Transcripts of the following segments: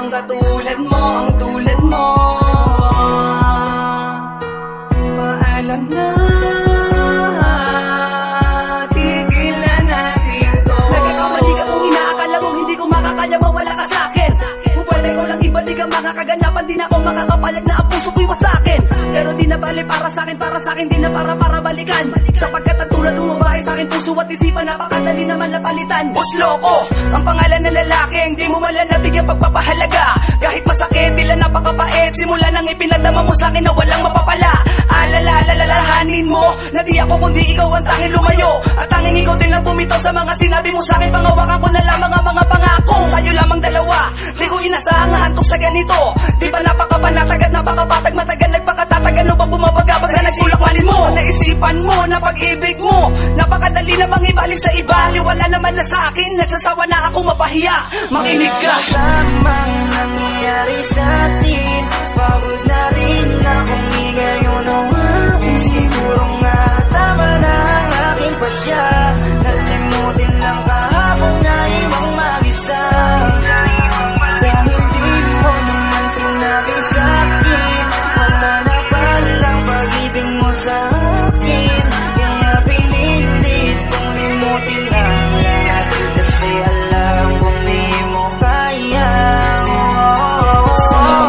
ang katulad mo, ang tulad mo. Paalam na, tigil na natin to. Nagkakamali ka kung inaakala mong hindi ko makakaya, mawala ka sa'kin. Kung pwede ko lang ibalik ang mga kaganapan, di na ako makakapayag na ang puso ko'y wasakin. Pero di na bali para sa'kin, di na para balikan. Sapagkat ang tulad ng babae sa'kin, puso at isipan, napakadali naman napalitan. Boss Loco, ang pangalan ng lalaki, hindi mo man lang nabigyan pagpapahalaga. Kahit masakit, tila napakapait, simula nang ipinagdama mo sa'kin na walang mapapala. Alalahanin mo, na di ako kundi ikaw ang tanging lumayo. At tanging ikaw din lang bumitaw sa mga sinabi mo sa'kin. Pangawakan ko na lamang ang mga pangako. Tayo lamang dalawa, di ko inasahang hantong sa ganito. Di ba napakapanatag at napakapatag, matagal nagpakatatag, ano bang bumabaga pag na nagsulakmanin mo? Naisipan mo na pag-ibig mo, napakadali namang ibalik sa iba. Wala naman na sa akin, nagsasawa na ako mapahiya. Makinig ka. Lamang nangyari sa atin, pagod na rin akong ngayon ang akin. Siguro nga tama na ang aking pasya, nalimutin lang kahapon na ibang mag-isa. Dahil di mo naman sinabi sa akin, wala na palang pag-ibig mo sa akin. Kaya pinilit kong limutin ang lahat, kasi alam kong di mo kaya.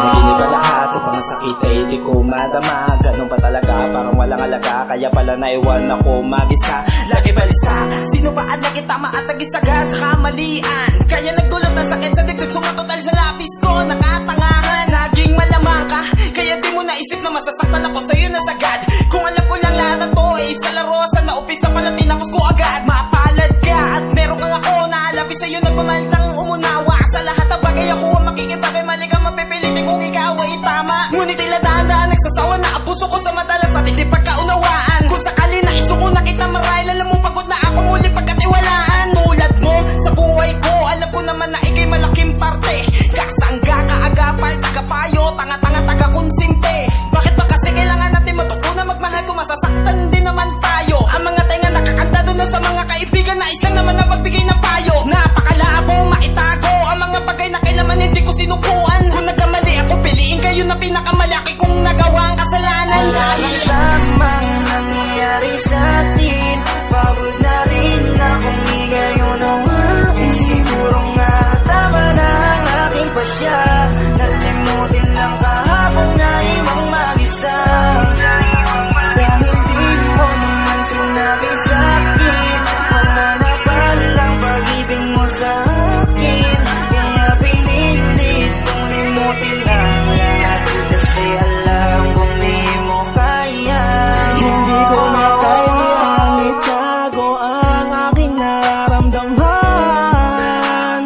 Hindi ka lahat, upang sakit ay di ko madama. Ganun pa talaga, parang walang alaga, kaya pala naiwan ako mag-isa. Lagi balisa, Sino ba at lagi tama at nagisagad sa kamalian? Kaya nagdulot na sakit sa dibdib, sumatotal sa lapis ko. Nakatangahan, naging malamang ka, kaya di mo naisip na masasaktan ako sa'yo na sagad. Kung alam ko lang lahat ng to ay isa laro, sana upisa pala tinapos ko agad. Mapalad ka at meron kang ako na alabi sa'yo, nagpamalitang umunawa. Sa lahat ng bagay ako ang makikipagay, mali kang mapipilitin kung ikaw ay tama. Ngunit tila dahan-dahan nagsasawa na ang puso ko sa madalas at hindi pagkaunawaan. Kung sakali na isuko na kita marahil, alam mo pagod na ako muli pagkatiwalaan. Tulad mo sa buhay ko, alam ko naman na ikay malaking parte. Kasangga, kaagapay, tagapayo, tanga-tanga, taga-konsinte. Bakit ba kasi kailangan natin matutunan magmahal kung masasaktan din naman tayo? Ang mga tenga nakakanta doon na sa mga kaibigan na isang naman na pagbigay ng payo. Napakalabo, maitago ang mga bagay na kailangan hindi ko sinukuan. Kung nagkamali ako, piliin kayo na pinakamalaki kong nagawa ang kasalanan. Lamang nangyari sa atin, pagod na rin akong ngayon ang akin. Siguro nga tama na ang aking pasya, nalimutin lang kahapon na ibang mag-isa. Dahil di mo naman sinabi sa akin, wala na palang pag-ibig mo sa akin. Kaya pinilit kong limutin ang lahat, kasi alam kong di mo kaya. hindi ko na kayang itago ang aking nararamdaman.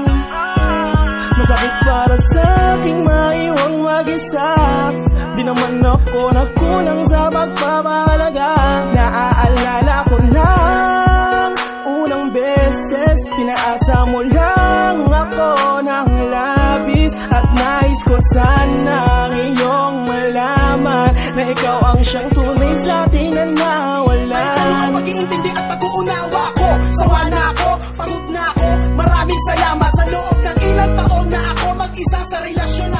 Masakit para sa aking maiwang mag-isa. Di naman ako nagkulang sa pagpapahalaga. Naaalala ko na unang beses, pinaasa mo lang ako ng labis. At nais ko sanang iyong malaman na ikaw ang siyang tunay sa atin na nawalan. Ang pag-iintindi at pag-uunawa ko, sawa na ako, pagod na ako. Maraming salamat sa loob ng ilang taon na ako mag-isa sa relasyon na